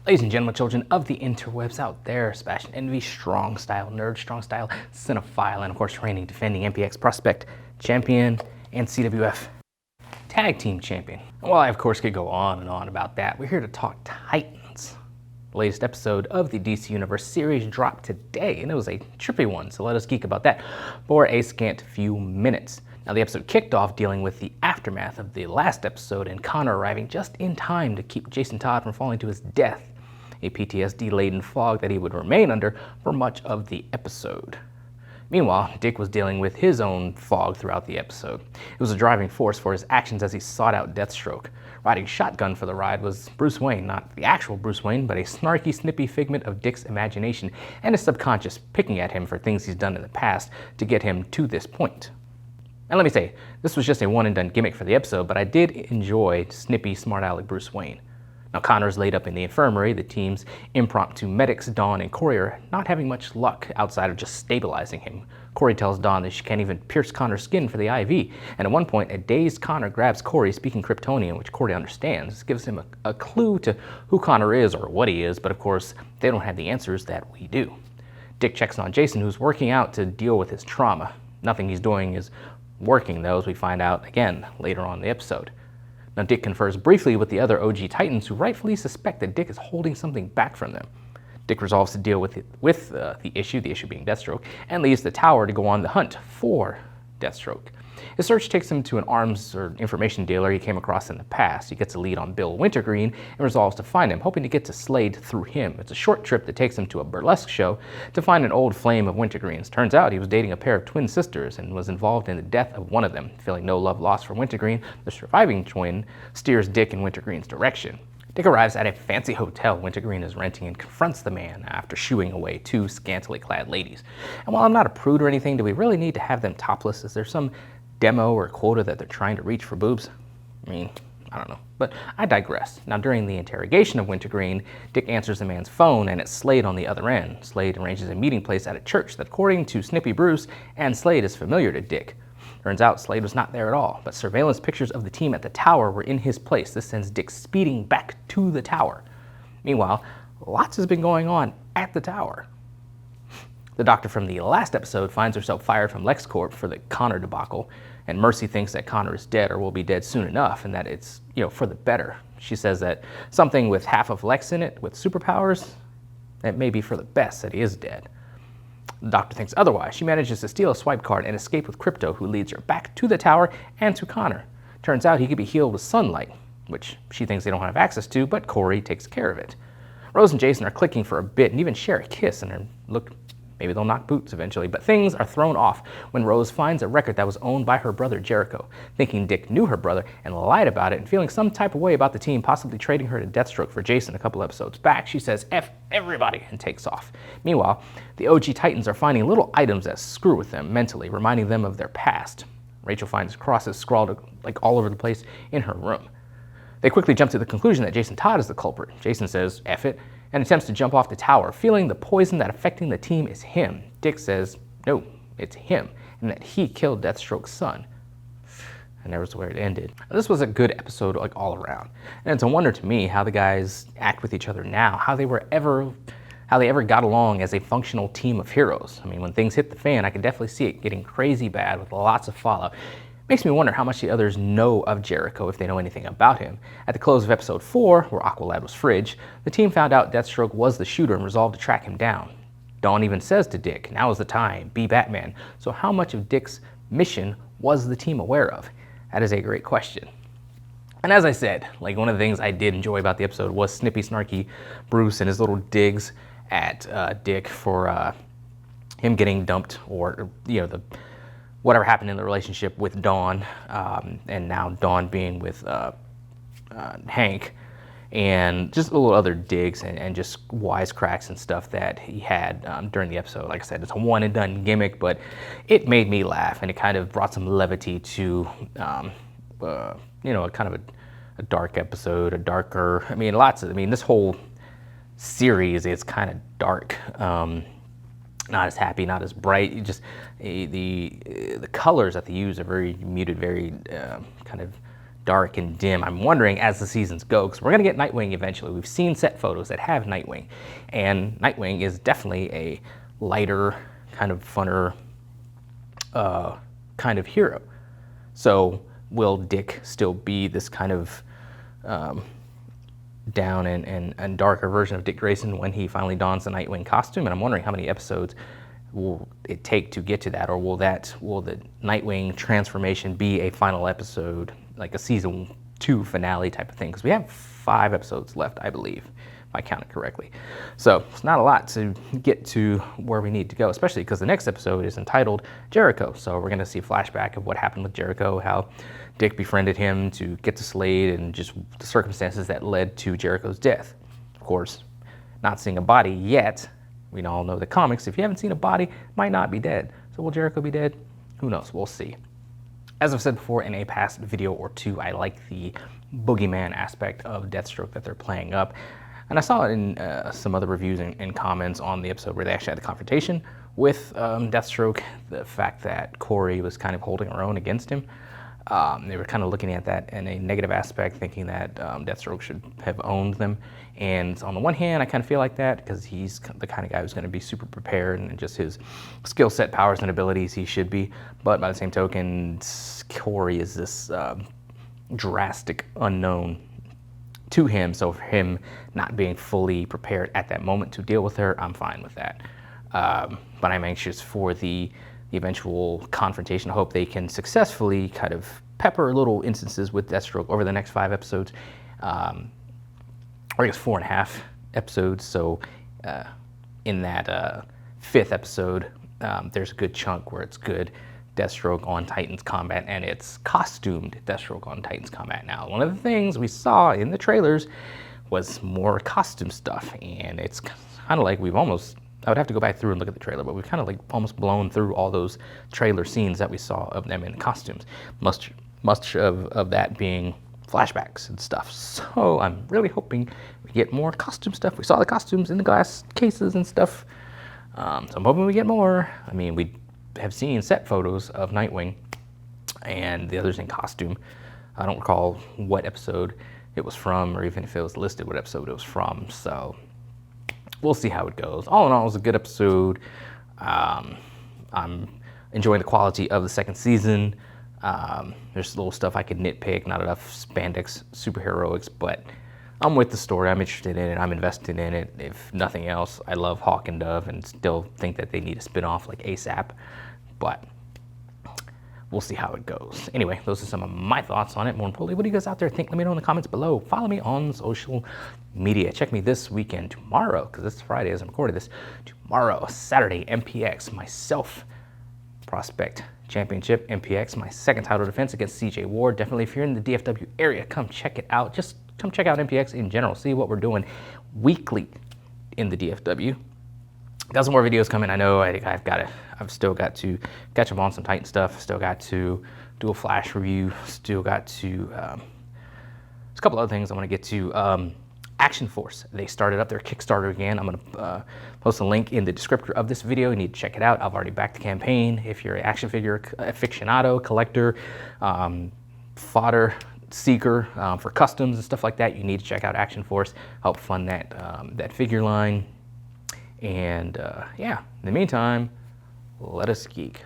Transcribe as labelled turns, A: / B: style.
A: Ladies and gentlemen, children of the interwebs out there, Sebastian Envy, strong style nerd, strong style cinephile, and of course reigning, defending MPX prospect champion and CWF tag team champion. And while I of course could go on and on about that, we're here to talk Titans. The latest episode of the DC Universe series dropped today, and it was a trippy one, so let us geek about that for a scant few minutes. Now, the episode kicked off dealing with the aftermath of the last episode and Connor arriving just in time to keep Jason Todd from falling to his death, a PTSD-laden fog that he would remain under for much of the episode. Meanwhile, Dick was dealing with his own fog throughout the episode. It was a driving force for his actions as he sought out Deathstroke. Riding shotgun for the ride was Bruce Wayne, not the actual Bruce Wayne, but a snarky, snippy figment of Dick's imagination and his subconscious picking at him for things he's done in the past to get him to this point. And let me say, this was just a one-and-done gimmick for the episode, but I did enjoy snippy, smart-aleck Bruce Wayne. Now, Connor's laid up in the infirmary. The team's impromptu medics, Dawn and Corey, are not having much luck outside of just stabilizing him. Corey tells Dawn that she can't even pierce Connor's skin for the IV, and at one point, a dazed Connor grabs Corey speaking Kryptonian, which Corey understands. This gives him a clue to who Connor is or what he is, but of course, they don't have the answers that we do. Dick checks on Jason, who's working out to deal with his trauma. Nothing he's doing is working, though, as we find out again later on in the episode. Now, Dick confers briefly with the other OG Titans, who rightfully suspect that Dick is holding something back from them. Dick resolves to deal with the issue being Deathstroke, and leaves the tower to go on the hunt for Deathstroke. His search takes him to an arms or information dealer he came across in the past. He gets a lead on Bill Wintergreen and resolves to find him, hoping to get to Slade through him. It's a short trip that takes him to a burlesque show to find an old flame of Wintergreen's. Turns out he was dating a pair of twin sisters and was involved in the death of one of them. Feeling no love lost for Wintergreen, the surviving twin steers Dick in Wintergreen's direction. Dick arrives at a fancy hotel Wintergreen is renting and confronts the man after shooing away two scantily clad ladies. And while I'm not a prude or anything, do we really need to have them topless? Is there some demo or quota that they're trying to reach for boobs? I mean, I don't know, but I digress. Now, during the interrogation of Wintergreen, Dick answers the man's phone and it's Slade on the other end. Slade arranges a meeting place at a church that, according to Snippy Bruce and Slade, is familiar to Dick. Turns out Slade was not there at all, but surveillance pictures of the team at the tower were in his place. This sends Dick speeding back to the tower. Meanwhile, lots has been going on at the tower. The doctor from the last episode finds herself fired from LexCorp for the Connor debacle, and Mercy thinks that Connor is dead or will be dead soon enough, and that it's, for the better. She says that something with half of Lex in it, with superpowers, it may be for the best that he is dead. The doctor thinks otherwise. She manages to steal a swipe card and escape with Crypto, who leads her back to the tower and to Connor. Turns out he could be healed with sunlight, which she thinks they don't have access to, but Corey takes care of it. Rose and Jason are clicking for a bit and even share a kiss, and maybe they'll knock boots eventually, but things are thrown off when Rose finds a record that was owned by her brother Jericho. Thinking Dick knew her brother and lied about it and feeling some type of way about the team possibly trading her to Deathstroke for Jason a couple episodes back, she says, "F everybody," and takes off. Meanwhile, the OG Titans are finding little items that screw with them mentally, reminding them of their past. Rachel finds crosses scrawled all over the place in her room. They quickly jump to the conclusion that Jason Todd is the culprit. Jason says, "F it," and attempts to jump off the tower, feeling the poison that affecting the team is him. Dick says, no, it's him, and that he killed Deathstroke's son. And that was where it ended. This was a good episode all around. And it's a wonder to me how the guys act with each other now, how they ever got along as a functional team of heroes. I mean, when things hit the fan, I can definitely see it getting crazy bad with lots of fallout. Makes me wonder how much the others know of Jericho, if they know anything about him. At the close of episode 4, where Aqualad was fridge, the team found out Deathstroke was the shooter and resolved to track him down. Dawn even says to Dick, "Now is the time, be Batman." So how much of Dick's mission was the team aware of? That is a great question. And as I said, one of the things I did enjoy about the episode was snippy, snarky Bruce and his little digs at Dick for him getting dumped, or whatever happened in the relationship with Dawn, and now Dawn being with Hank, and just little other digs and just wisecracks and stuff that he had during the episode. Like I said, it's a one and done gimmick, but it made me laugh, and it kind of brought some levity to, kind of a dark episode, this whole series is kind of dark. Not as happy, not as bright. The colors that they use are very muted, very kind of dark and dim. I'm wondering as the seasons go, because we're going to get Nightwing eventually. We've seen set photos that have Nightwing, and Nightwing is definitely a lighter, kind of funner kind of hero. So will Dick still be this kind of down and darker version of Dick Grayson when he finally dons the Nightwing costume? And I'm wondering how many episodes will it take to get to that, or will the Nightwing transformation be a final episode, like a season 2 finale type of thing? Because we have 5 episodes left, I believe, if I counted correctly. So it's not a lot to get to where we need to go, especially because the next episode is entitled Jericho. So we're going to see a flashback of what happened with Jericho, how Dick befriended him to get to Slade, and just the circumstances that led to Jericho's death. Of course, not seeing a body yet. We all know the comics, if you haven't seen a body, might not be dead. So will Jericho be dead? Who knows? We'll see. As I've said before in a past video or two, I like the boogeyman aspect of Deathstroke that they're playing up. And I saw it in some other reviews and comments on the episode where they actually had the confrontation with Deathstroke, the fact that Corey was kind of holding her own against him. They were kind of looking at that in a negative aspect, thinking that Deathstroke should have owned them. And on the one hand, I kind of feel like that because he's the kind of guy who's going to be super prepared, and just his skill set, powers, and abilities, he should be. But by the same token, Corey is this drastic unknown to him. So for him not being fully prepared at that moment to deal with her, I'm fine with that. But I'm anxious for the eventual confrontation. I hope they can successfully kind of pepper little instances with Deathstroke over the next 5 episodes, or I guess 4.5 episodes. So in that 5th episode, there's a good chunk where it's good Deathstroke on Titans combat, and it's costumed Deathstroke on Titans combat. Now, one of the things we saw in the trailers was more costume stuff, and it's kind of like we've almost, I would have to go back through and look at the trailer, but we've kind of like almost blown through all those trailer scenes that we saw of them in costumes. Much of that being flashbacks and stuff. So I'm really hoping we get more costume stuff. We saw the costumes in the glass cases and stuff. So I'm hoping we get more. I mean, we have seen set photos of Nightwing and the others in costume. I don't recall what episode it was from, or even if it was listed what episode it was from. So we'll see how it goes. All in all, it was a good episode. I'm enjoying the quality of the 2nd season. There's little stuff I could nitpick, not enough spandex superheroics, but I'm with the story. I'm interested in it. I'm invested in it. If nothing else, I love Hawk and Dove and still think that they need a spin-off like ASAP, but we'll see how it goes. Anyway, those are some of my thoughts on it. More importantly, what do you guys out there think? Let me know in the comments below. Follow me on social media. Check me this weekend, tomorrow, because it's Friday as I'm recording this. Tomorrow, Saturday, MPX, myself, Prospect Championship, MPX, my 2nd title defense against CJ Ward. Definitely, if you're in the DFW area, come check it out. Just come check out MPX in general. See what we're doing weekly in the DFW. Got some more videos coming. I know I've still got to catch up on some Titan stuff. Still got to do a Flash review. Still got to, there's a couple other things I want to get to. Action Force, they started up their Kickstarter again. I'm going to post a link in the descriptor of this video. You need to check it out. I've already backed the campaign. If you're an action figure aficionado, collector, fodder seeker for customs and stuff like that, you need to check out Action Force. Help fund that figure line. And yeah, in the meantime, let us geek.